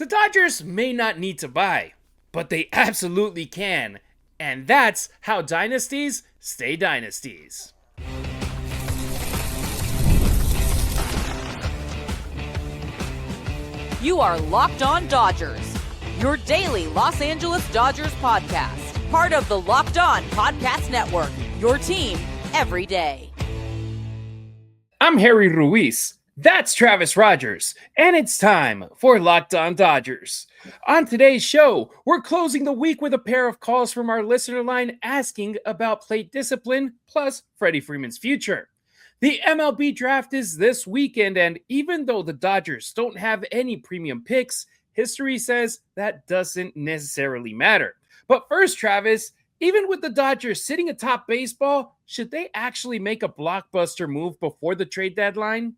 The Dodgers may not need to buy, but they absolutely can. And that's how dynasties stay dynasties. You are Locked On Dodgers, your daily Los Angeles Dodgers podcast. Part of the Locked On Podcast Network, your team every day. I'm Harry Ruiz. That's Travis Rodgers. And it's time for Locked On Dodgers. On today's show, we're closing the week with a pair of calls from our listener line asking about plate discipline plus Freddie Freeman's future. The MLB Draft is this weekend, and even though the Dodgers don't have any premium picks, history says that doesn't necessarily matter. But first, Travis, even with the Dodgers sitting atop baseball, should they actually make a blockbuster move before the trade deadline?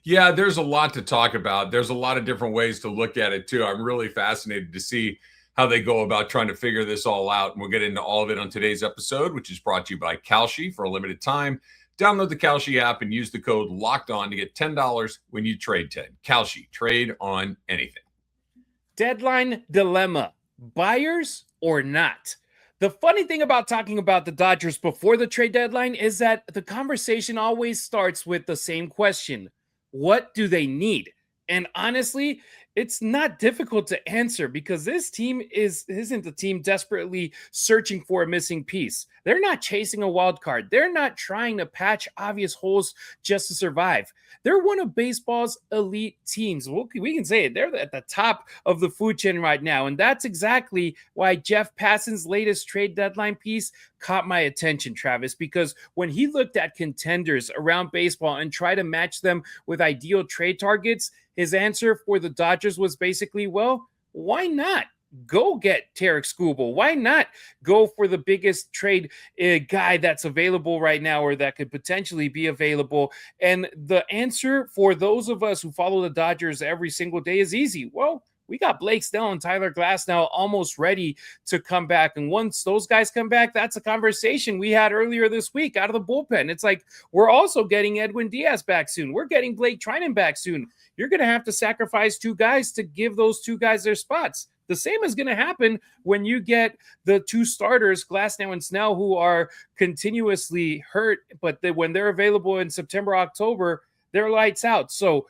Yeah, there's a lot to talk about. There's a lot of different ways to look at it, too. I'm really fascinated to see how they go about trying to figure this all out. And we'll get into all of it on today's episode, which is brought to you by Kalshi for a limited time. Download the Kalshi app and use the code LOCKEDON to get $10 when you trade 10. Kalshi, trade on anything. Deadline dilemma, buyers or not? The funny thing about talking about the Dodgers before the trade deadline is that the conversation always starts with the same question. What do they need? And honestly, it's not difficult to answer because this team isn't a team desperately searching for a missing piece. They're not chasing a wild card. They're not trying to patch obvious holes just to survive. They're one of baseball's elite teams. We can say it. They're at the top of the food chain right now. And that's exactly why Jeff Passan's latest trade deadline piece caught my attention, Travis, because when he looked at contenders around baseball and tried to match them with ideal trade targets, his answer for the Dodgers was basically, well, why not go get Tarik Skubal? Why not go for the biggest trade guy that's available right now or that could potentially be available? And the answer for those of us who follow the Dodgers every single day is easy. Well, we got Blake Snell and Tyler Glasnow almost ready to come back. And once those guys come back, that's a conversation we had earlier this week out of the bullpen. It's like, we're also getting Edwin Diaz back soon. We're getting Blake Treinen back soon. You're going to have to sacrifice two guys to give those two guys their spots. The same is going to happen when you get the two starters, Glasnow and Snell, who are continuously hurt, but when they're available in September, October, they're lights out. So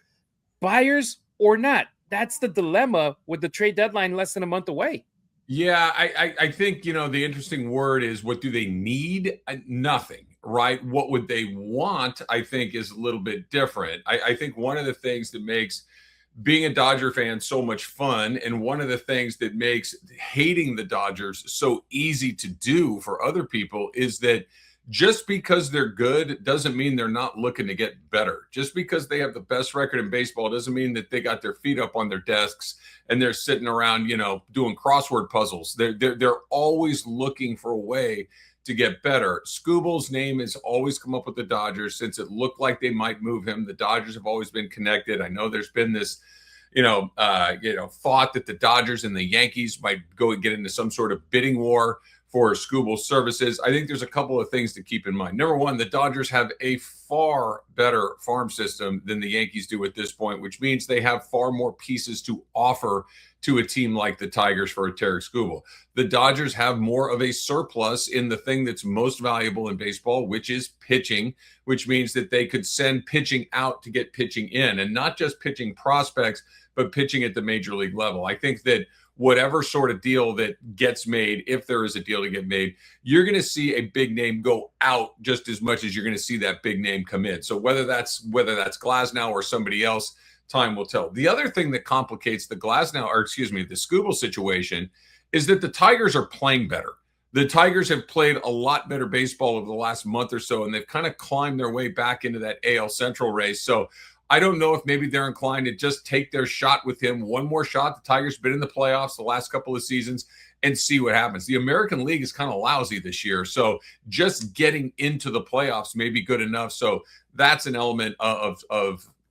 buyers or not, that's the dilemma with the trade deadline less than a month away. Yeah, I think, the interesting word is what do they need? Nothing, right? What would they want, I think, is a little bit different. I think one of the things that makes being a Dodger fan so much fun, and one of the things that makes hating the Dodgers so easy to do for other people is that just because they're good doesn't mean they're not looking to get better. Just because they have the best record in baseball doesn't mean that they got their feet up on their desks and they're sitting around, doing crossword puzzles. They're always looking for a way to get better. Skubal's name has always come up with the Dodgers since it looked like they might move him. The Dodgers have always been connected. I know there's been this thought that the Dodgers and the Yankees might go and get into some sort of bidding war for Skubal's services. I think there's a couple of things to keep in mind. Number one, the Dodgers have a far better farm system than the Yankees do at this point, which means they have far more pieces to offer to a team like the Tigers for a Tarik Skubal. The Dodgers have more of a surplus in the thing that's most valuable in baseball, which is pitching, which means that they could send pitching out to get pitching in, and not just pitching prospects, but pitching at the major league level. I think that whatever sort of deal that gets made, if there is a deal to get made, you're going to see a big name go out just as much as you're going to see that big name come in. So whether that's Glasnow or somebody else, time will tell. The other thing that complicates the Skubal situation is that the Tigers are playing better. The Tigers have played a lot better baseball over the last month or so, and they've kind of climbed their way back into that AL Central race. So I don't know if maybe they're inclined to just take their shot with him. One more shot. The Tigers have been in the playoffs the last couple of seasons and see what happens. The American League is kind of lousy this year, so just getting into the playoffs may be good enough. So that's an element of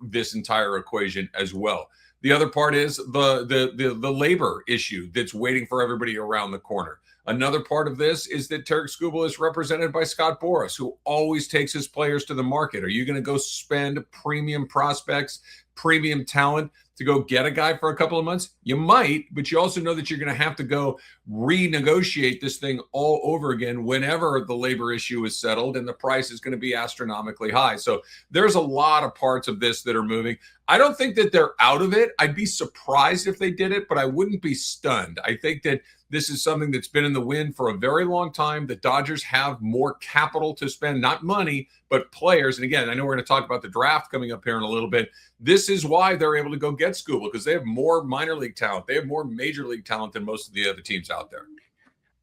this entire equation as well. The other part is the labor issue that's waiting for everybody around the corner. Another part of this is that Tarik Skubal is represented by Scott Boras, who always takes his players to the market. Are you going to go spend premium prospects, premium talent to go get a guy for a couple of months? You might, but you also know that you're going to have to go renegotiate this thing all over again whenever the labor issue is settled and the price is going to be astronomically high. So there's a lot of parts of this that are moving. I don't think that they're out of it. I'd be surprised if they did it, but I wouldn't be stunned. I think that this is something that's been in the wind for a very long time. The Dodgers have more capital to spend, not money, but players. And again, I know we're going to talk about the draft coming up here in a little bit. This is why they're able to go get Skubal, because they have more minor league talent. They have more major league talent than most of the other teams out there.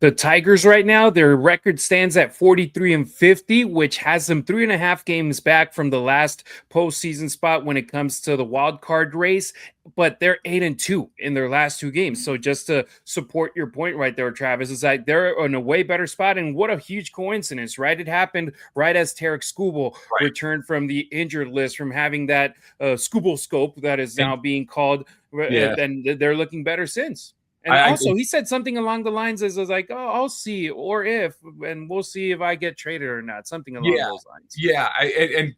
The Tigers right now, their record stands at 43-50, which has them 3.5 games back from the last postseason spot when it comes to the wild card race. But they're 8-2 in their last 2 games. So just to support your point right there, Travis, is that they're in a way better spot. And what a huge coincidence, right? It happened right as Tarik Skubal returned from the injured list, from having that Skubal scope that is now being called. Yeah. And they're looking better since. And also, he said something along the lines as like, "Oh, I'll see, or if, and we'll see if I get traded or not." Something along those lines. Yeah,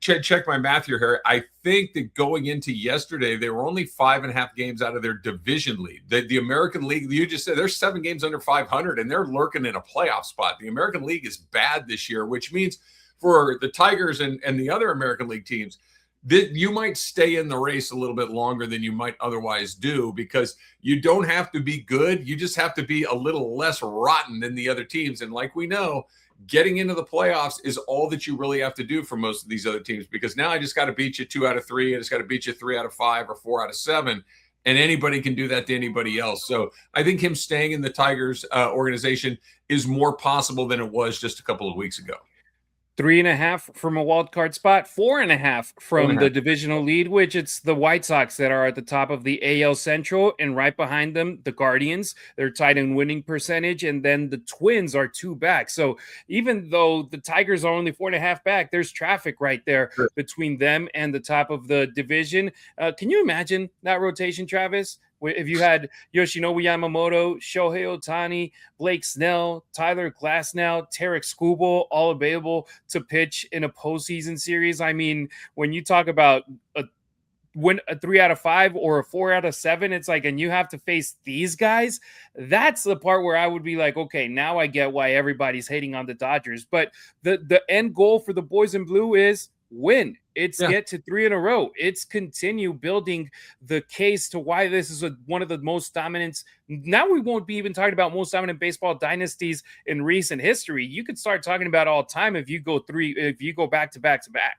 check my math here. I think that going into yesterday, they were only 5.5 games out of their division lead. The American League, you just said, they're 7 games under 500, and they're lurking in a playoff spot. The American League is bad this year, which means for the Tigers and the other American League teams, that you might stay in the race a little bit longer than you might otherwise do, because you don't have to be good. You just have to be a little less rotten than the other teams. And like we know, getting into the playoffs is all that you really have to do for most of these other teams, because now I just got to beat you 2 out of 3. I just got to beat you 3 out of 5 or 4 out of 7. And anybody can do that to anybody else. So I think him staying in the Tigers organization is more possible than it was just a couple of weeks ago. 3.5 from a wild card spot, 4.5 from the divisional lead, which it's the White Sox that are at the top of the AL Central, and right behind them, the Guardians. They're tied in winning percentage, and then the Twins are 2 back. So even though the Tigers are only 4.5 back, there's traffic right there between them and the top of the division. Can you imagine that rotation, Travis? If you had Yoshinobu Yamamoto, Shohei Ohtani, Blake Snell, Tyler Glasnow, Tarik Skubal, all available to pitch in a postseason series. I mean, when you talk about a 3 out of 5 or a 4 out of 7, it's like, and you have to face these guys. That's the part where I would be like, okay, now I get why everybody's hating on the Dodgers. But the end goal for the boys in blue is win. It's get to 3 in a row. It's continue building the case to why this is one of the most dominant. Now we won't be even talking about most dominant baseball dynasties in recent history. You could start talking about all time if you go back to back to back.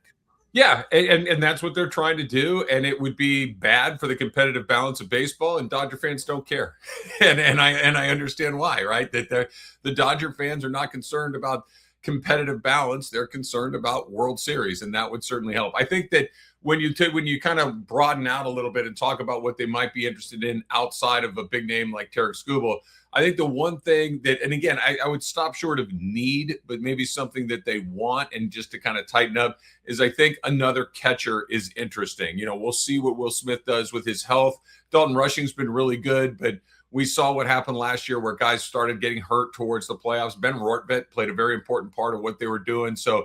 Yeah, and that's what they're trying to do, and it would be bad for the competitive balance of baseball, and Dodger fans don't care, and I understand why, right? That the Dodger fans are not concerned about competitive balance. They're concerned about World Series, and that would certainly help. I think that when you kind of broaden out a little bit and talk about what they might be interested in outside of a big name like Tarik Skubal, I think the one thing that, and again, I would stop short of need, but maybe something that they want, and just to kind of tighten up, is I think another catcher is interesting. We'll see what Will Smith does with his health. Dalton Rushing's been really good, but we saw what happened last year where guys started getting hurt towards the playoffs. Ben Rortvedt played a very important part of what they were doing. So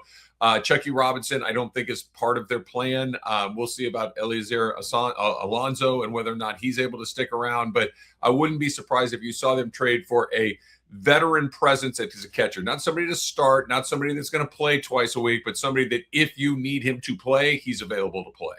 Chucky Robinson, I don't think is part of their plan. We'll see about Eliezer Alonso and whether or not he's able to stick around. But I wouldn't be surprised if you saw them trade for a veteran presence as a catcher. Not somebody to start, not somebody that's going to play twice a week, but somebody that if you need him to play, he's available to play.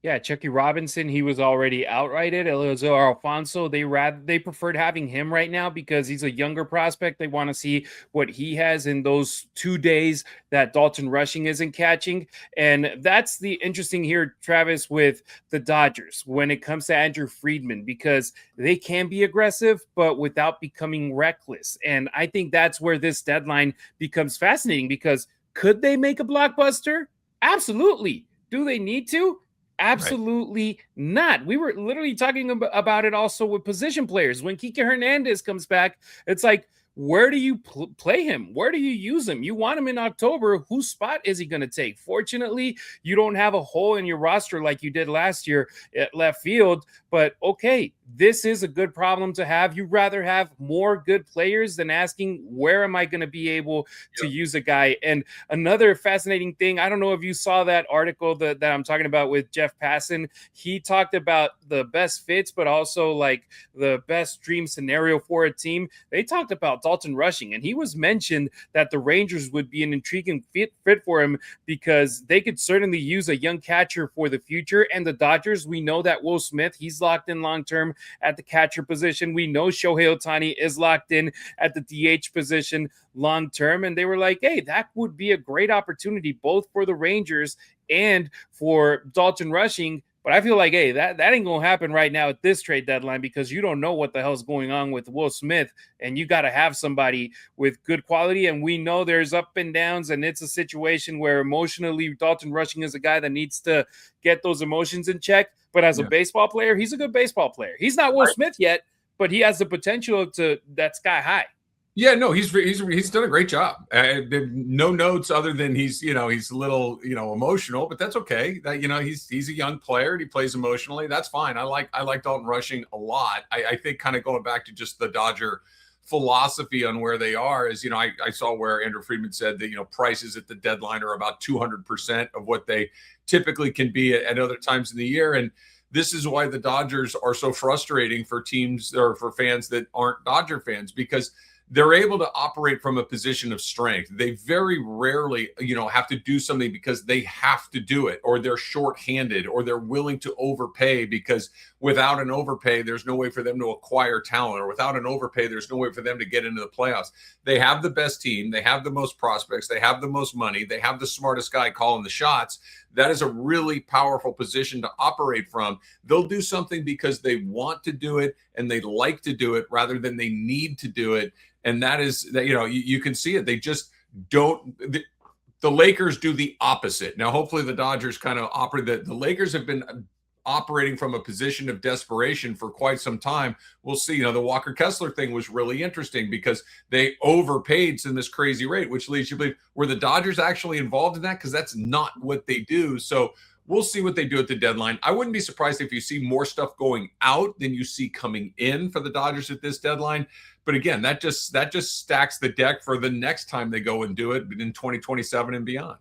Yeah, Chucky Robinson, he was already outrighted. Eliezer Alfonso, they preferred having him right now because he's a younger prospect. They want to see what he has in those 2 days that Dalton Rushing isn't catching. And that's the interesting here, Travis, with the Dodgers when it comes to Andrew Friedman, because they can be aggressive, but without becoming reckless. And I think that's where this deadline becomes fascinating, because could they make a blockbuster? Absolutely. Do they need to? Absolutely not. We were literally talking about it also with position players. When Kike Hernandez comes back, it's like, where do you play him? Where do you use him? You want him in October. Whose spot is he going to take? Fortunately, you don't have a hole in your roster like you did last year at left field. But okay, this is a good problem to have. You'd rather have more good players than asking, where am I going to be able to use a guy? And another fascinating thing, I don't know if you saw that article that I'm talking about with Jeff Passan. He talked about the best fits, but also like the best dream scenario for a team. They talked about Dalton Rushing, and he was mentioned that the Rangers would be an intriguing fit for him because they could certainly use a young catcher for the future. And the Dodgers, we know that Will Smith, he's locked in long-term at the catcher position. We know Shohei Ohtani is locked in at the DH position long-term. And they were like, hey, that would be a great opportunity both for the Rangers and for Dalton Rushing. But I feel like, hey, that ain't going to happen right now at this trade deadline because you don't know what the hell's going on with Will Smith, and you got to have somebody with good quality. And we know there's up and downs, and it's a situation where emotionally Dalton Rushing is a guy that needs to get those emotions in check. But as a baseball player, he's a good baseball player. He's not Will Smith yet, but he has the potential to that sky high. Yeah, no, he's done a great job. No notes other than he's a little emotional, but that's okay. That he's a young player and he plays emotionally. That's fine. I like Dalton Rushing a lot. I think kind of going back to just the Dodger philosophy on where they are is I saw where Andrew Friedman said that prices at the deadline are about 200% of what they typically can be at other times in the year. And this is why the Dodgers are so frustrating for teams or for fans that aren't Dodger fans, because they're able to operate from a position of strength. They very rarely, have to do something because they have to do it, or they're shorthanded, or they're willing to overpay because without an overpay, there's no way for them to acquire talent, or without an overpay, there's no way for them to get into the playoffs. They have the best team. They have the most prospects. They have the most money. They have the smartest guy calling the shots. That is a really powerful position to operate from. They'll do something because they want to do it and they like to do it rather than they need to do it. And that is that, you can see it. They just don't. The Lakers do the opposite. Now, hopefully the Dodgers kind of operate. The Lakers have been operating from a position of desperation for quite some time. We'll see. The Walker Kessler thing was really interesting because they overpaid in this crazy rate, which leads you to believe, were the Dodgers actually involved in that? Because that's not what they do. So we'll see what they do at the deadline. I wouldn't be surprised if you see more stuff going out than you see coming in for the Dodgers at this deadline. But again, that just stacks the deck for the next time they go and do it in 2027 and beyond.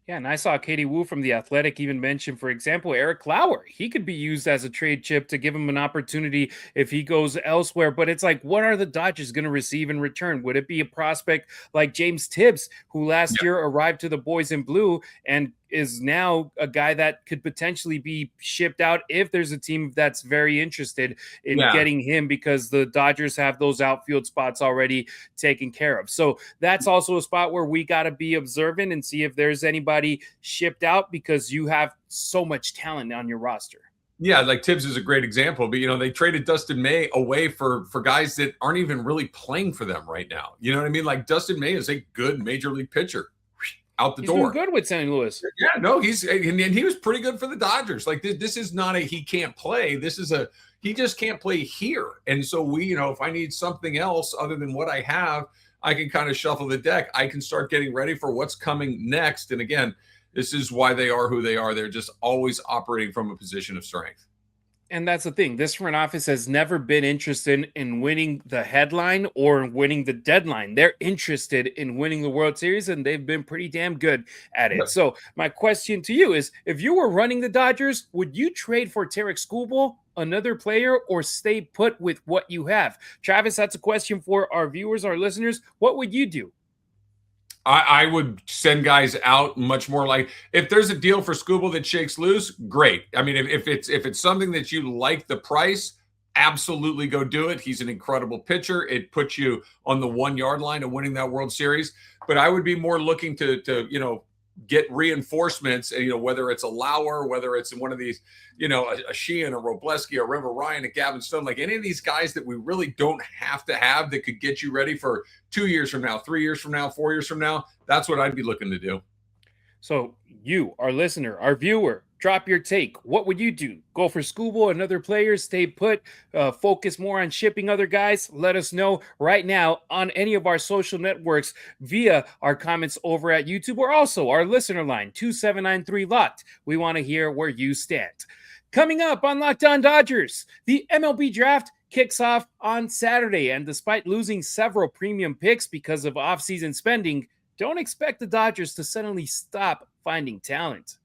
Yeah, and I saw Katie Wu from The Athletic even mention, for example, Eric Lauer. He could be used as a trade chip to give him an opportunity if he goes elsewhere. But it's like, what are the Dodgers going to receive in return? Would it be a prospect like James Tibbs, who last year arrived to the Boys in Blue and is now a guy that could potentially be shipped out if there's a team that's very interested in getting him, because the Dodgers have those outfield spots already taken care of. So that's also a spot where we got to be observant and see if there's anybody shipped out, because you have so much talent on your roster. Yeah, like Tibbs is a great example, but they traded Dustin May away for guys that aren't even really playing for them right now. You know what I mean? Like Dustin May is a good major league pitcher. Out the door. He's doing good with St. Louis. Yeah, no, he was pretty good for the Dodgers. Like this is not a he can't play. This is a he just can't play here. And so if I need something else other than what I have, I can kind of shuffle the deck. I can start getting ready for what's coming next. And again, this is why they are who they are. They're just always operating from a position of strength. And that's the thing. This front office has never been interested in winning the headline or winning the deadline. They're interested in winning the World Series, and they've been pretty damn good at it. Yep. So my question to you is, if you were running the Dodgers, would you trade for Tarik Skubal, another player, or stay put with what you have? Travis, that's a question for our viewers, our listeners. What would you do? I would send guys out much more like, if there's a deal for Skubal that shakes loose, great. I mean, if it's something that you like the price, absolutely go do it. He's an incredible pitcher. It puts you on the 1 yard line of winning that World Series. But I would be more looking to get reinforcements, whether it's a Lauer, whether it's one of these, a Sheehan, a Robleski, a River Ryan, a Gavin Stone, like any of these guys that we really don't have to have that could get you ready for 2 years from now, 3 years from now, 4 years from now. That's what I'd be looking to do. So you, our listener, our viewer, drop your take. What would you do? Go for Skubal, another player, stay put, focus more on shipping other guys? Let us know right now on any of our social networks via our comments over at YouTube, or also our listener line, 2793 Locked. We want to hear where you stand. Coming up on Locked On Dodgers, the MLB Draft kicks off on Saturday, and despite losing several premium picks because of offseason spending, don't expect the Dodgers to suddenly stop finding talent.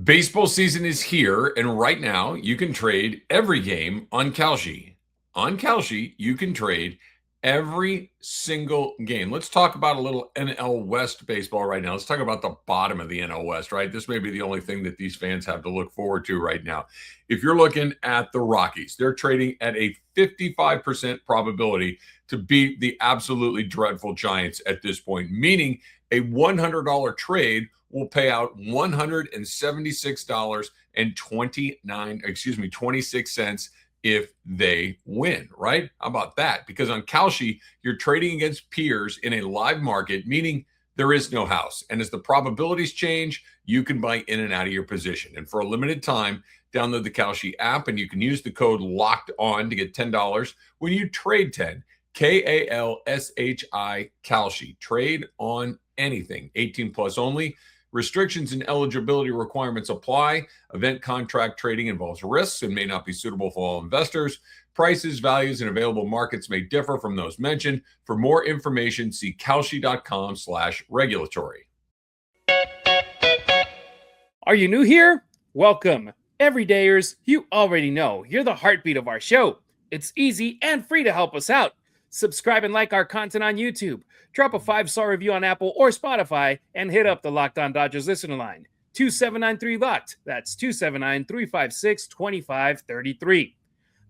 Baseball season is here, and right now you can trade every game on Kalshi. On Kalshi, you can trade every single game. Let's talk about a little NL West baseball right now. Let's talk about the bottom of the NL West, right? This may be the only thing that these fans have to look forward to right now. If you're looking at the Rockies, they're trading at a 55% probability to beat the absolutely dreadful Giants at this point, meaning a $100 trade will pay out $176.26 if they win, right? How about that? Because on Kalshi, you're trading against peers in a live market, meaning there is no house. And as the probabilities change, you can buy in and out of your position. And for a limited time, download the Kalshi app and you can use the code LOCKED ON to get $10 when you trade 10. Kalshi, Kalshi. Trade on anything. 18 plus only. Restrictions and eligibility requirements apply. Event contract trading involves risks and may not be suitable for all investors. Prices, values, and available markets may differ from those mentioned. For more information, see kalshi.com/regulatory. Are you new here? Welcome. Everydayers, you already know you're the heartbeat of our show. It's easy and free to help us out. Subscribe and like our content on YouTube. Drop a 5-star review on Apple or Spotify and hit up the Locked On Dodgers listener line. 2793-LOCKED. That's 279-356-2533.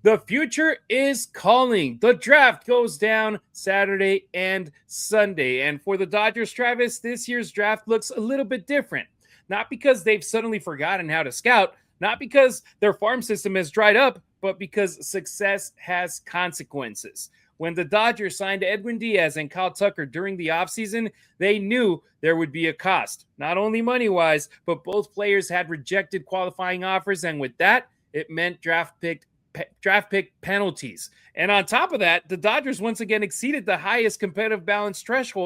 The future is calling. The draft goes down Saturday and Sunday. And for the Dodgers, Travis, this year's draft looks a little bit different. Not because they've suddenly forgotten how to scout, not because their farm system has dried up, but because success has consequences. When the Dodgers signed Edwin Diaz and Kyle Tucker during the offseason, they knew there would be a cost, not only money-wise, but both players had rejected qualifying offers, and with that, it meant draft pick penalties. And on top of that, the Dodgers once again exceeded the highest competitive balance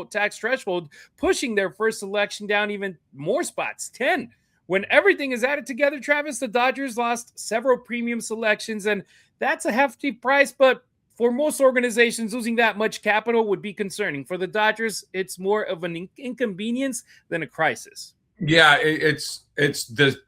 tax threshold, pushing their first selection down even more spots, 10. When everything is added together, Travis, the Dodgers lost several premium selections, and that's a hefty price, but for most organizations, losing that much capital would be concerning. For the Dodgers, it's more of an inconvenience than a crisis. Yeah, it's the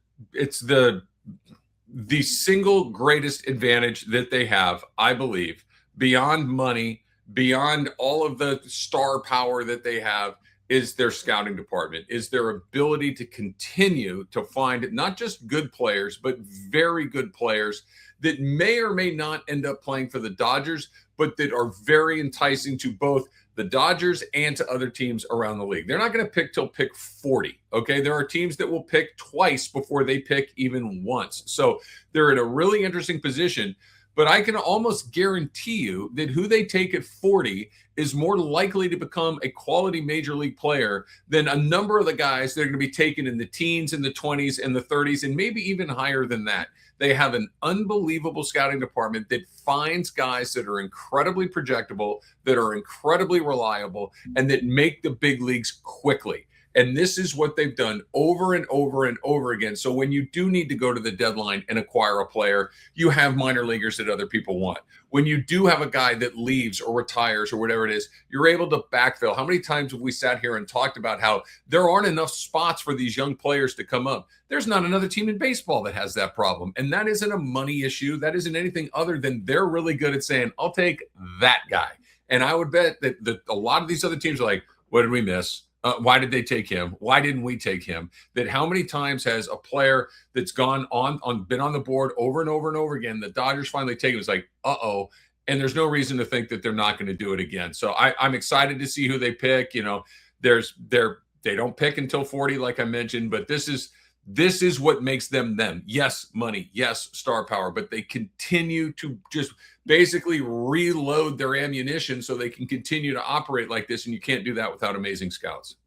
single greatest advantage that they have, I believe, beyond money, beyond all of the star power that they have, is their scouting department, is their ability to continue to find not just good players, but very good players that may or may not end up playing for the Dodgers, but that are very enticing to both the Dodgers and to other teams around the league. They're not going to pick till pick 40, okay? There are teams that will pick twice before they pick even once. So they're in a really interesting position, but I can almost guarantee you that who they take at 40 is more likely to become a quality major league player than a number of the guys that are going to be taken in the teens and the 20s and the 30s and maybe even higher than that. They have an unbelievable scouting department that finds guys that are incredibly projectable, that are incredibly reliable, and that make the big leagues quickly. And this is what they've done over and over and over again. So when you do need to go to the deadline and acquire a player, you have minor leaguers that other people want. When you do have a guy that leaves or retires or whatever it is, you're able to backfill. How many times have we sat here and talked about how there aren't enough spots for these young players to come up? There's not another team in baseball that has that problem. And that isn't a money issue. That isn't anything other than they're really good at saying, I'll take that guy. And I would bet that a lot of these other teams are like, what did we miss? Why did they take him? Why didn't we take him? That how many times has a player that's been on the board over and over and over again, the Dodgers finally take him? It's like, uh-oh. And there's no reason to think that they're not going to do it again. So I'm excited to see who they pick. You know, they don't pick until 40, like I mentioned, but this is what makes them them. Yes, money. Yes, star power. But they continue to just basically reload their ammunition so they can continue to operate like this. And you can't do that without amazing scouts.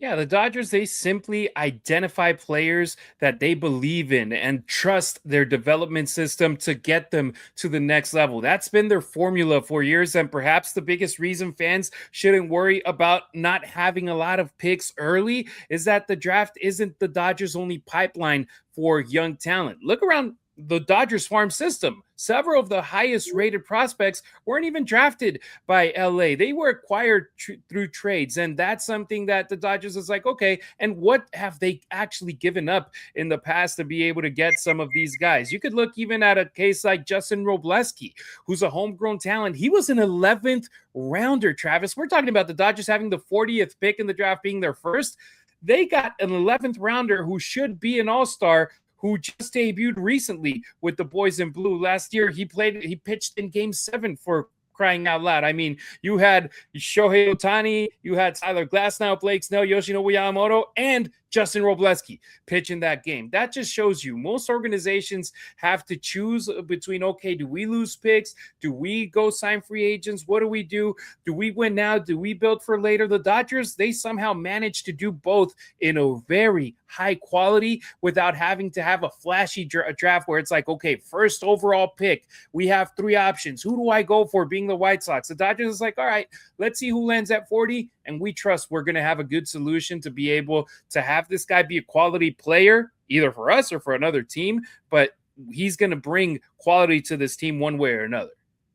Yeah, the Dodgers, they simply identify players that they believe in and trust their development system to get them to the next level. That's been their formula for years. And perhaps the biggest reason fans shouldn't worry about not having a lot of picks early is that the draft isn't the Dodgers' only pipeline for young talent. Look around the Dodgers farm system. Several of the highest rated prospects weren't even drafted by LA. They were acquired through trades. And that's something that the Dodgers is like, okay, and what have they actually given up in the past to be able to get some of these guys? You could look even at a case like Justin Robleski, who's a homegrown talent. He was an 11th rounder, Travis. We're talking about the Dodgers having the 40th pick in the draft being their first. They got an 11th rounder who should be an all-star, who just debuted recently with the Boys in Blue. Last year, he pitched in Game 7 for crying out loud. I mean, you had Shohei Ohtani, you had Tyler Glasnow, Blake Snell, Yoshinobu Yamamoto, and Justin Robleski pitch in that game. That just shows you most organizations have to choose between, okay, do we lose picks? Do we go sign free agents? What do we do? Do we win now? Do we build for later? The Dodgers, they somehow managed to do both in a very high quality without having to have a flashy draft where it's like, okay, first overall pick, we have 3 options. Who do I go for being the White Sox? The Dodgers is like, all right, let's see who lands at 40, and we trust we're going to have a good solution to be able to have this guy be a quality player, either for us or for another team, but he's going to bring quality to this team one way or another.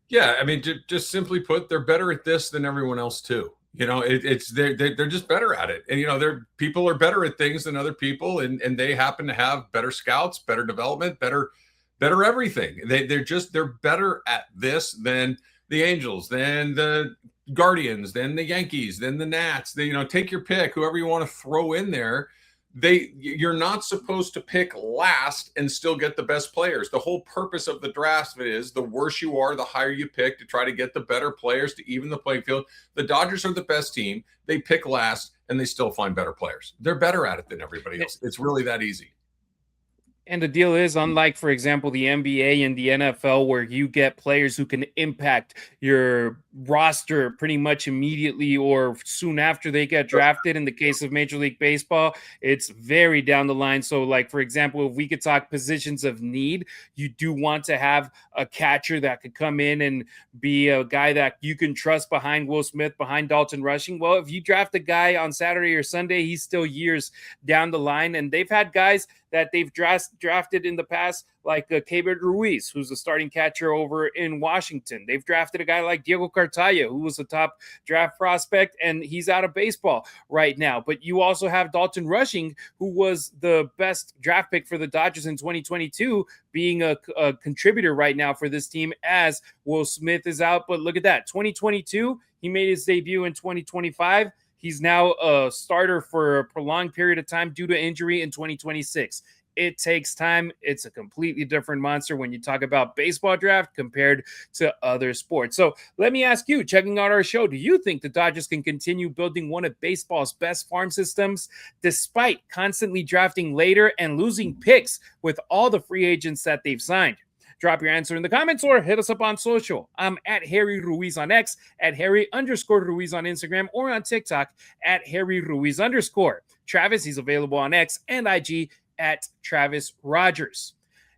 Yeah, I mean, just simply put, they're better at this than everyone else too. They're just better at it, and people are better at things than other people, and they happen to have better scouts, better development, better everything. They're better at this than the Angels, than the Guardians, then the Yankees, then the Nats. Take your pick, whoever you want to throw in there. You're not supposed to pick last and still get the best players. The whole purpose of the draft is the worse you are, the higher you pick to try to get the better players to even the playing field. The Dodgers are the best team. They pick last and they still find better players. They're better at it than everybody else. It's really that easy. And the deal is, unlike, for example, the NBA and the NFL, where you get players who can impact your roster pretty much immediately or soon after they get drafted. In the case of Major League Baseball, it's very down the line. So, like, for example, if we could talk positions of need, you do want to have a catcher that could come in and be a guy that you can trust behind Will Smith, behind Dalton Rushing. Well, if you draft a guy on Saturday or Sunday, he's still years down the line. And they've had guys that they've drafted in the past, like Keibert Ruiz, who's a starting catcher over in Washington. They've drafted a guy like Diego Cartaya, who was a top draft prospect, and he's out of baseball right now. But you also have Dalton Rushing, who was the best draft pick for the Dodgers in 2022, being a contributor right now for this team as Will Smith is out. But look at that, 2022, he made his debut in 2025. He's now a starter for a prolonged period of time due to injury in 2026. It takes time. It's a completely different monster when you talk about baseball draft compared to other sports. So let me ask you, checking out our show, do you think the Dodgers can continue building one of baseball's best farm systems despite constantly drafting later and losing picks with all the free agents that they've signed? Drop your answer in the comments or hit us up on social. I'm at Harry Ruiz on X, at Harry_Ruiz on Instagram, or on TikTok at Harry Ruiz_. Travis, he's available on X and IG at Travis Rodgers.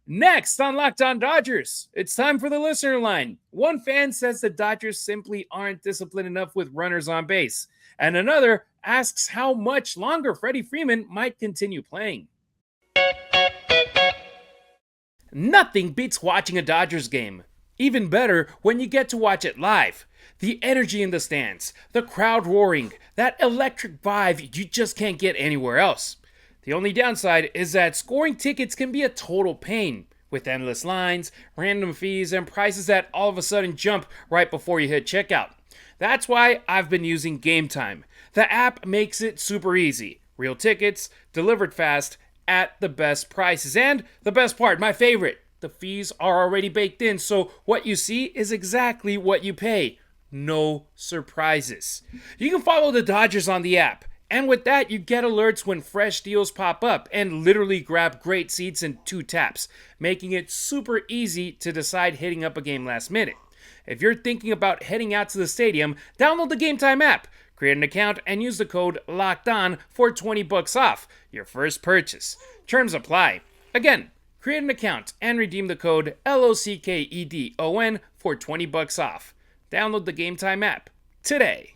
Next on Locked On Dodgers, it's time for the listener line. One fan says the Dodgers simply aren't disciplined enough with runners on base, and another asks how much longer Freddie Freeman might continue playing. Nothing beats watching a Dodgers game. Even better when you get to watch it live. The energy in the stands, the crowd roaring, that electric vibe you just can't get anywhere else. The only downside is that scoring tickets can be a total pain, with endless lines, random fees, and prices that all of a sudden jump right before you hit checkout. That's why I've been using Game Time. The app makes it super easy. Real tickets, delivered fast, at the best prices. And the best part, my favorite, the fees are already baked in, so what you see is exactly what you pay. No surprises. You can follow the Dodgers on the app, and with that, you get alerts when fresh deals pop up and literally grab great seats in 2 taps, making it super easy to decide hitting up a game last minute. If you're thinking about heading out to the stadium, download the Game Time app. Create an account and use the code LOCKEDON for $20 off your first purchase. Terms apply. Again, create an account and redeem the code LOCKEDON for $20 off. Download the Game Time app today.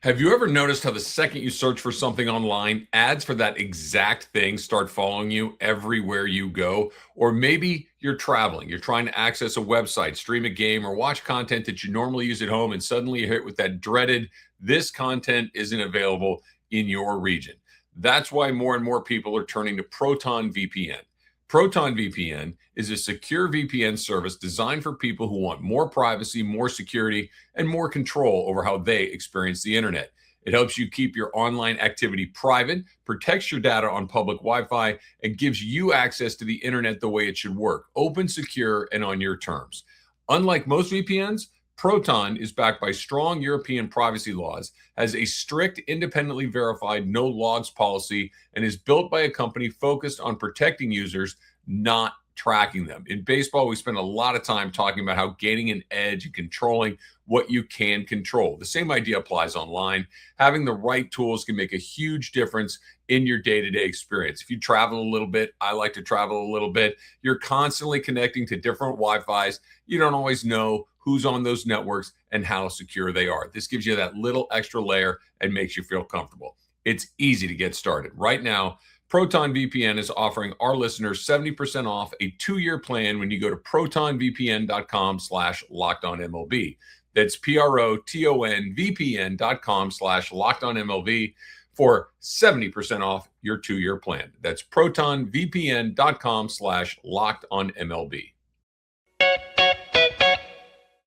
Have you ever noticed how the second you search for something online, ads for that exact thing start following you everywhere you go? Or maybe you're traveling, you're trying to access a website, stream a game, or watch content that you normally use at home, and suddenly you're hit with that dreaded, this content isn't available in your region. That's why more and more people are turning to Proton VPN. Proton VPN is a secure VPN service designed for people who want more privacy, more security, and more control over how they experience the internet. It helps you keep your online activity private, protects your data on public Wi-Fi, and gives you access to the internet the way it should work, open, secure, and on your terms. Unlike most VPNs, Proton is backed by strong European privacy laws, has a strict, independently verified no logs policy, and is built by a company focused on protecting users, not tracking them. In baseball, we spend a lot of time talking about how gaining an edge and controlling what you can control. The same idea applies online. Having the right tools can make a huge difference in your day-to-day experience. If you travel a little bit, I like to travel a little bit, you're constantly connecting to different Wi-Fis. You don't always know who's on those networks and how secure they are. This gives you that little extra layer and makes you feel comfortable. It's easy to get started. Right now, Proton VPN is offering our listeners 70% off a 2-year plan when you go to protonvpn.com/lockedonmlb. That's protonvpn.com/lockedonmlb for 70% off your 2-year plan. That's protonvpn.com/lockedonmlb.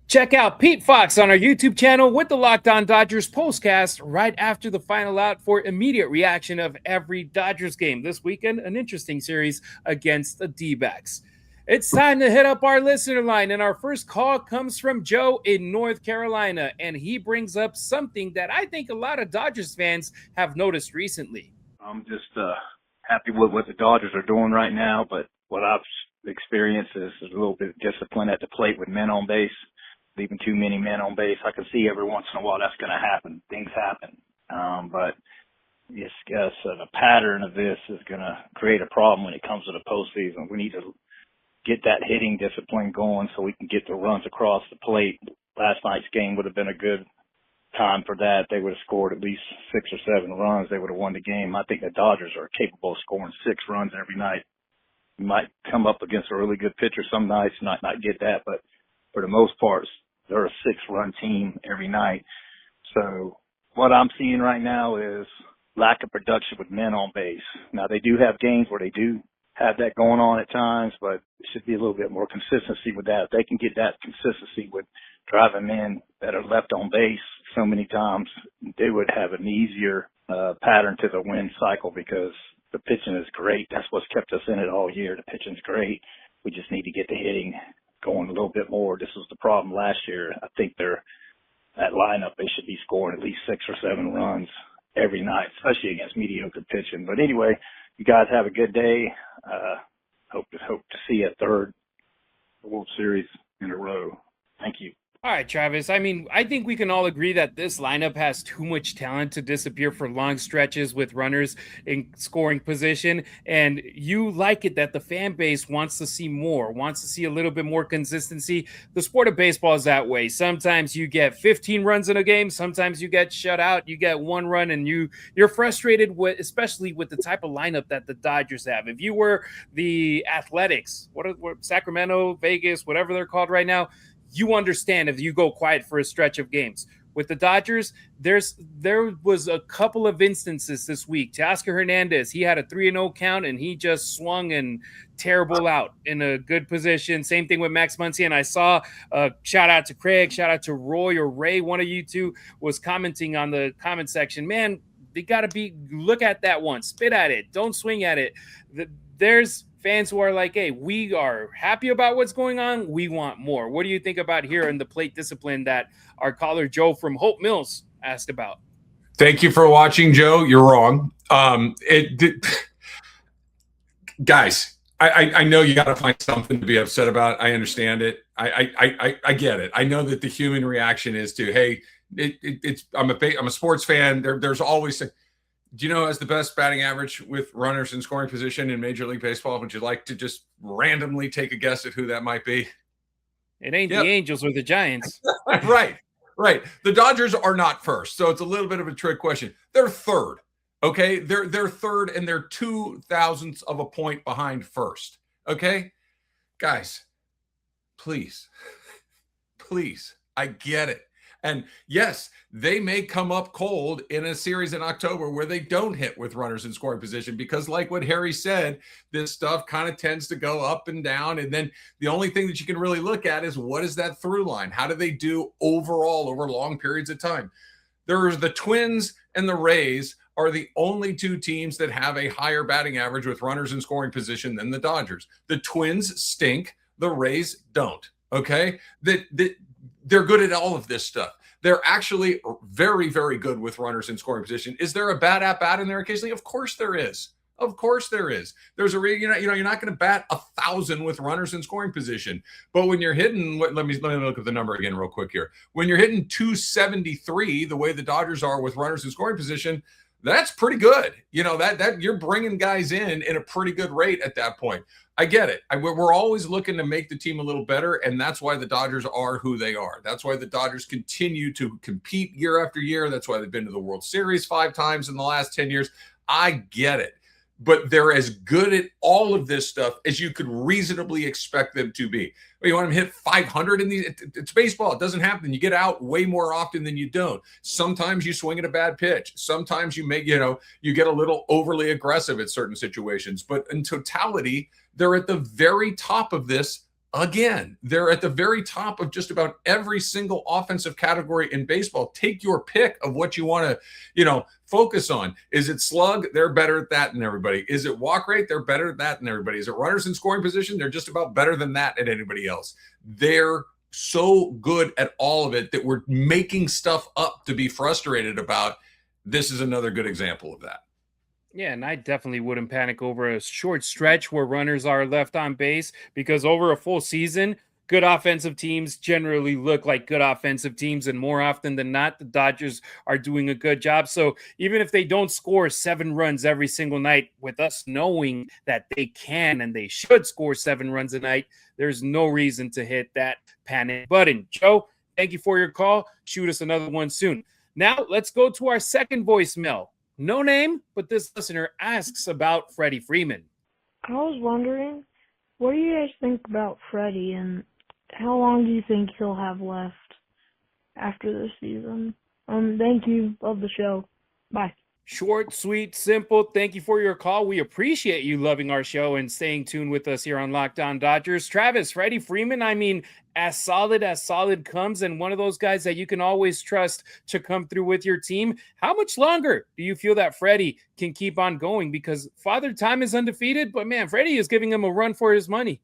Check out Pete Fox on our YouTube channel with the Locked On Dodgers postcast right after the final out for immediate reaction of every Dodgers game. This weekend, an interesting series against the D-backs. It's time to hit up our listener line, and our first call comes from Joe in North Carolina, and he brings up something that I think a lot of Dodgers fans have noticed recently. I'm just happy with what the Dodgers are doing right now, but what I've experienced is a little bit of discipline at the plate with men on base. Leaving too many men on base. I can see every once in a while that's going to happen. Things happen. But it's a pattern of this is going to create a problem when it comes to the postseason. We need to get that hitting discipline going so we can get the runs across the plate. Last night's game would have been a good time for that. They would have scored at least 6 or 7 runs. They would have won the game. I think the Dodgers are capable of scoring 6 runs every night. You might come up against a really good pitcher some nights, not get that, but for the most part, they're a 6-run team every night. So what I'm seeing right now is lack of production with men on base. Now, they do have games where they do have that going on at times, but it should be a little bit more consistency with that. If they can get that consistency with driving men that are left on base so many times, they would have an easier pattern to the win cycle because the pitching is great. That's what's kept us in it all year. The pitching's great. We just need to get the hitting going a little bit more. This was the problem last year. I think that lineup, they should be scoring at least 6 or 7 runs every night, especially against mediocre pitching. But anyway, you guys have a good day. Hope to see a 3rd World Series in a row. Thank you. All right, Travis. I mean, I think we can all agree that this lineup has too much talent to disappear for long stretches with runners in scoring position. And you like it that the fan base wants to see more, wants to see a little bit more consistency. The sport of baseball is that way. Sometimes you get 15 runs in a game. Sometimes you get shut out. You get 1 run, and you're frustrated with, especially with the type of lineup that the Dodgers have. If you were the Athletics, what Sacramento, Vegas, whatever they're called right now, you understand if you go quiet for a stretch of games. With the Dodgers, there was a couple of instances this week. Teoscar Hernandez, he had a 3-0 count, and he just swung and terrible out in a good position. Same thing with Max Muncy. And I saw shout out to Craig, shout out to Roy or Ray. One of you two was commenting on the comment section. Man, they got to look at that one, spit at it, don't swing at it. There's fans who are like, hey, we are happy about what's going on. We want more. What do you think about here in the plate discipline that our caller Joe from Hope Mills asked about? Thank you for watching, Joe. You're wrong. Guys, I know you got to find something to be upset about. I understand it. I get it. I know that the human reaction is to, hey, I'm a sports fan. There's always, do you know, as the best batting average with runners in scoring position in Major League Baseball? Would you like to just randomly take a guess at who that might be? It ain't the Angels or the Giants. Right. The Dodgers are not first, so it's a little bit of a trick question. They're third. Okay, they're third, and they're 0.02 of a point behind first. Okay, guys, please, I get it. And yes, they may come up cold in a series in October where they don't hit with runners in scoring position because, like what Harry said, this stuff kind of tends to go up and down. And then the only thing that you can really look at is what is that through line? How do they do overall over long periods of time? There's the Twins and the Rays are the only two teams that have a higher batting average with runners in scoring position than the Dodgers. The Twins stink. The Rays don't. Okay? They're good at all of this stuff. They're actually very, very good with runners in scoring position. Is there a bad at-bat in there occasionally? Of course there is. Of course there is. There's a you're not going to bat 1,000 with runners in scoring position. But when you're hitting, let me look at the number again real quick here. When you're hitting 273, the way the Dodgers are with runners in scoring position, that's pretty good. You know, that you're bringing guys in a pretty good rate at that point. I get it. We're always looking to make the team a little better, and that's why the Dodgers are who they are. That's why the Dodgers continue to compete year after year. That's why they've been to the World Series 5 times in the last 10 years. I get it. But they're as good at all of this stuff as you could reasonably expect them to be. You want them to hit 500 in these? It's baseball. It doesn't happen. You get out way more often than you don't. Sometimes you swing at a bad pitch. Sometimes you get a little overly aggressive at certain situations. But in totality, they're at the very top of this. Again, they're at the very top of just about every single offensive category in baseball. Take your pick of what you want to, focus on. Is it slug? They're better at that than everybody. Is it walk rate? They're better at that than everybody. Is it runners in scoring position? They're just about better than that at anybody else. They're so good at all of it that we're making stuff up to be frustrated about. This is another good example of that. Yeah, and I definitely wouldn't panic over a short stretch where runners are left on base because over a full season, good offensive teams generally look like good offensive teams, and more often than not, the Dodgers are doing a good job. So even if they don't score 7 runs every single night, with us knowing that they can and they should score 7 runs a night, there's no reason to hit that panic button. Joe, thank you for your call. Shoot us another one soon. Now let's go to our second voicemail. No name, but this listener asks about Freddie Freeman. I was wondering, what do you guys think about Freddie, and how long do you think he'll have left after this season? Thank you. Love the show. Bye. Short, sweet, simple. Thank you for your call. We appreciate you loving our show and staying tuned with us here on Locked On Dodgers. Travis, Freddie Freeman, as solid comes, and one of those guys that you can always trust to come through with your team. How much longer do you feel that Freddie can keep on going? Because Father Time is undefeated, but man, Freddie is giving him a run for his money.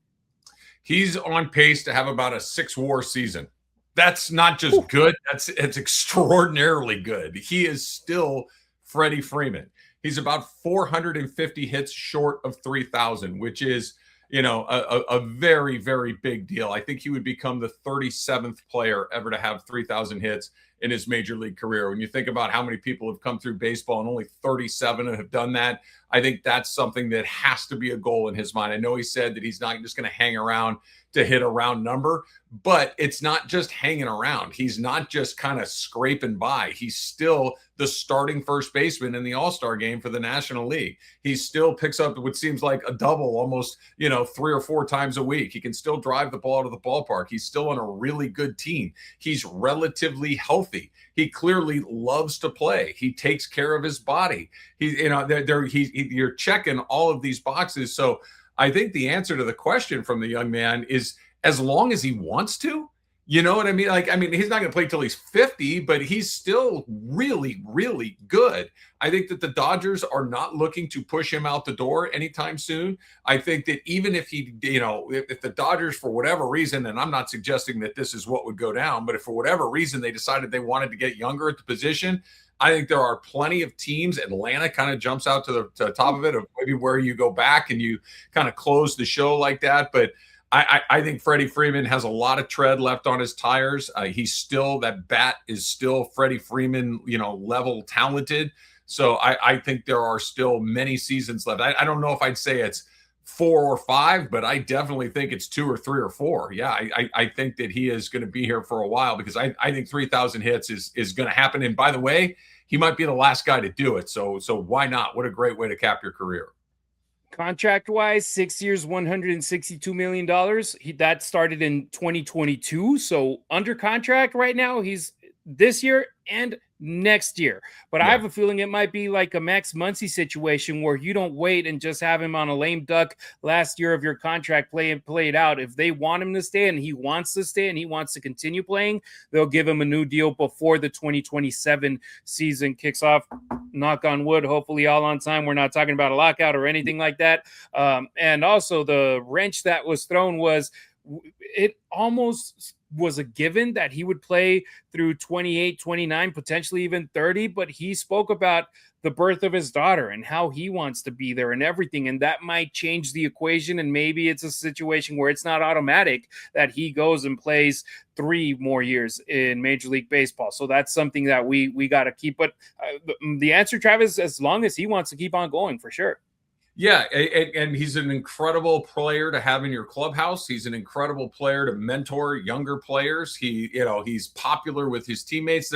He's on pace to have about a 6-WAR season. That's not just good. It's extraordinarily good. He is still Freddie Freeman. He's about 450 hits short of 3,000, which is, a very, very big deal. I think he would become the 37th player ever to have 3,000 hits in his major league career. When you think about how many people have come through baseball and only 37 have done that, I think that's something that has to be a goal in his mind. I know he said that he's not just going to hang around to hit a round number, but it's not just hanging around. He's not just kind of scraping by. He's still the starting first baseman in the All-Star game for the National League. He still picks up what seems like a double almost, 3 or 4 times a week. He can still drive the ball to the ballpark. He's still on a really good team. He's relatively healthy. He clearly loves to play. He takes care of his body. You're checking all of these boxes. So I think the answer to the question from the young man is, as long as he wants to, You know what I mean? Like, I mean, he's not going to play till he's 50, but he's still really, really good. I think that the Dodgers are not looking to push him out the door anytime soon. I think that even if he, if the Dodgers, for whatever reason, and I'm not suggesting that this is what would go down, but if for whatever reason they decided they wanted to get younger at the position, I think there are plenty of teams. Atlanta kind of jumps out to the top of it, of maybe where you go back and you kind of close the show like that. But I think Freddie Freeman has a lot of tread left on his tires. He's still, that bat is still Freddie Freeman, level talented. So I think there are still many seasons left. I don't know if I'd say it's 4 or 5, but I definitely think it's 2 or 3 or 4. Yeah, I think that he is going to be here for a while, because I think 3,000 hits is going to happen. And by the way, he might be the last guy to do it. So why not? What a great way to cap your career. Contract wise, 6 years, $162 million. That started in 2022. So under contract right now, he's this year and next year. But I have a feeling it might be like a Max Muncy situation where you don't wait and just have him on a lame duck last year of your contract play it out. If they want him to stay and he wants to stay and he wants to continue playing, they'll give him a new deal before the 2027 season kicks off. Knock on wood, hopefully all on time. We're not talking about a lockout or anything like that. And also the wrench that was thrown was, it almost was a given that he would play through 28, 29, potentially even 30, but he spoke about the birth of his daughter and how he wants to be there and everything. And that might change the equation. And maybe it's a situation where it's not automatic that he goes and plays 3 more years in Major League Baseball. So that's something that we got to keep. But the answer, Travis, as long as he wants to keep on going, for sure. Yeah, and he's an incredible player to have in your clubhouse. He's an incredible player to mentor younger players. He's popular with his teammates.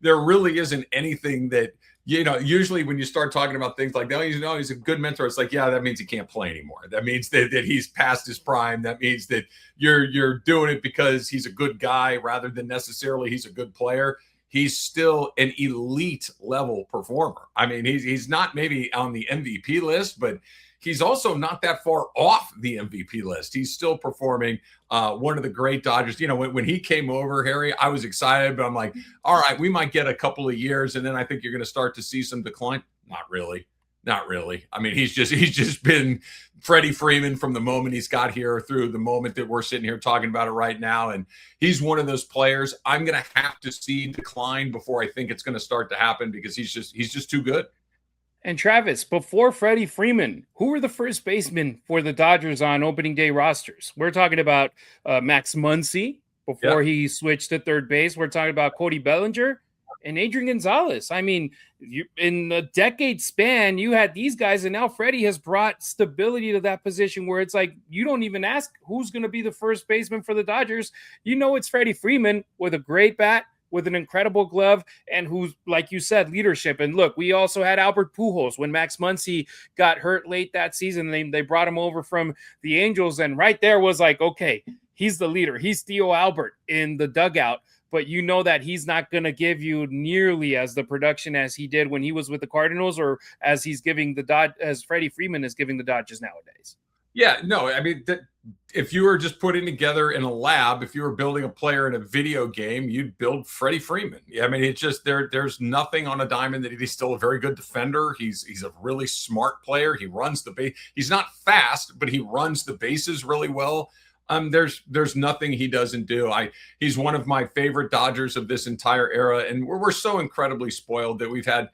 There really isn't anything that, usually when you start talking about things like that, he's a good mentor. It's like, yeah, that means he can't play anymore. That means that he's past his prime. That means that you're doing it because he's a good guy rather than necessarily he's a good player. He's still an elite level performer. I mean, he's not maybe on the MVP list, but he's also not that far off the MVP list. He's still performing. One of the great Dodgers. When he came over, Harry, I was excited, but I'm like, all right, we might get a couple of years, and then I think you're going to start to see some decline. Not really. I mean, he's just been Freddie Freeman from the moment he's got here through the moment that we're sitting here talking about it right now. And he's one of those players I'm going to have to see decline before I think it's going to start to happen, because he's just too good. And Travis, before Freddie Freeman, who were the first basemen for the Dodgers on opening day rosters? We're talking about Max Muncy before he switched to third base. We're talking about Cody Bellinger and Adrian Gonzalez. I mean, in a decade span, you had these guys, and now Freddie has brought stability to that position where it's like you don't even ask who's going to be the first baseman for the Dodgers. It's Freddie Freeman with a great bat, with an incredible glove, and who's, like you said, leadership. And look, we also had Albert Pujols when Max Muncy got hurt late that season. They brought him over from the Angels, and right there was like, okay, he's the leader. He's Theo Albert in the dugout. But that he's not going to give you nearly as the production as he did when he was with the Cardinals, or as he's giving as Freddie Freeman is giving the Dodgers nowadays. Yeah, no, I mean, if you were just putting together in a lab, if you were building a player in a video game, you'd build Freddie Freeman. I mean, it's just there's nothing on a diamond that he's still a very good defender. He's a really smart player. He runs the base. He's not fast, but he runs the bases really well. There's nothing he doesn't do. He's one of my favorite Dodgers of this entire era, and we're so incredibly spoiled that we've had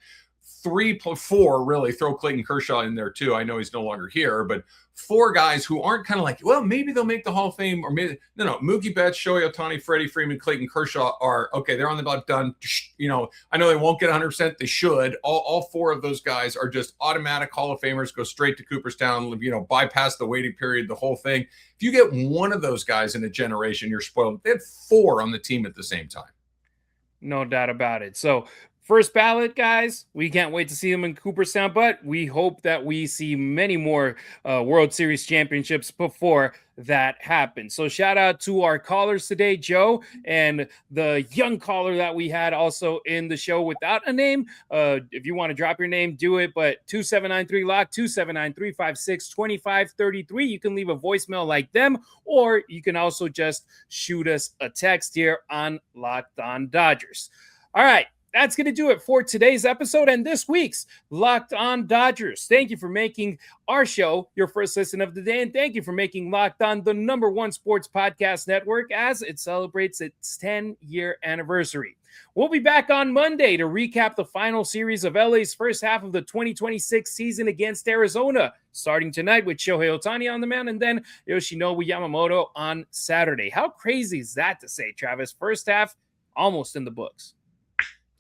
4 really, throw Clayton Kershaw in there too. I know he's no longer here, but 4 guys who aren't kind of like, well, maybe they'll make the Hall of Fame, or maybe no. Mookie Betts, Shohei Ohtani, Freddie Freeman, Clayton Kershaw are okay. They're on the block, done. I know they won't get 100%. They should. All 4 of those guys are just automatic Hall of Famers. Go straight to Cooperstown. Bypass the waiting period. The whole thing. If you get one of those guys in a generation, you're spoiled. They had 4 on the team at the same time. No doubt about it. So First ballot, guys. We can't wait to see them in Cooperstown, but we hope that we see many more World Series championships before that happens. So shout out to our callers today, Joe, and the young caller that we had also in the show without a name. If you want to drop your name, do it. But 2793-LOCK, 279-356-2533. You can leave a voicemail like them, or you can also just shoot us a text here on Locked On Dodgers. All right. That's going to do it for today's episode and this week's Locked On Dodgers. Thank you for making our show your first listen of the day, and thank you for making Locked On the #1 sports podcast network as it celebrates its 10-year anniversary. We'll be back on Monday to recap the final series of LA's first half of the 2026 season against Arizona, starting tonight with Shohei Ohtani on the mound and then Yoshinobu Yamamoto on Saturday. How crazy is that to say, Travis? First half almost in the books.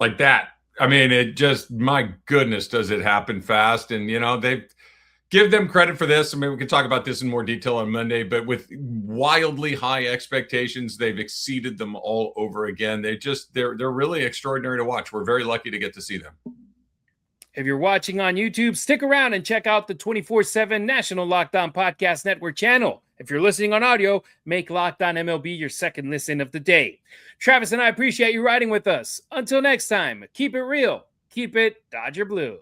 Like that. I mean, it just, my goodness, does it happen fast. And, they give them credit for this. I mean, we can talk about this in more detail on Monday, but with wildly high expectations, they've exceeded them all over again. They're really extraordinary to watch. We're very lucky to get to see them. If you're watching on YouTube, stick around and check out the 24/7 National Locked On Podcast Network channel. If you're listening on audio, make Locked On MLB your second listen of the day. Travis and I appreciate you riding with us. Until next time, keep it real, keep it Dodger Blue.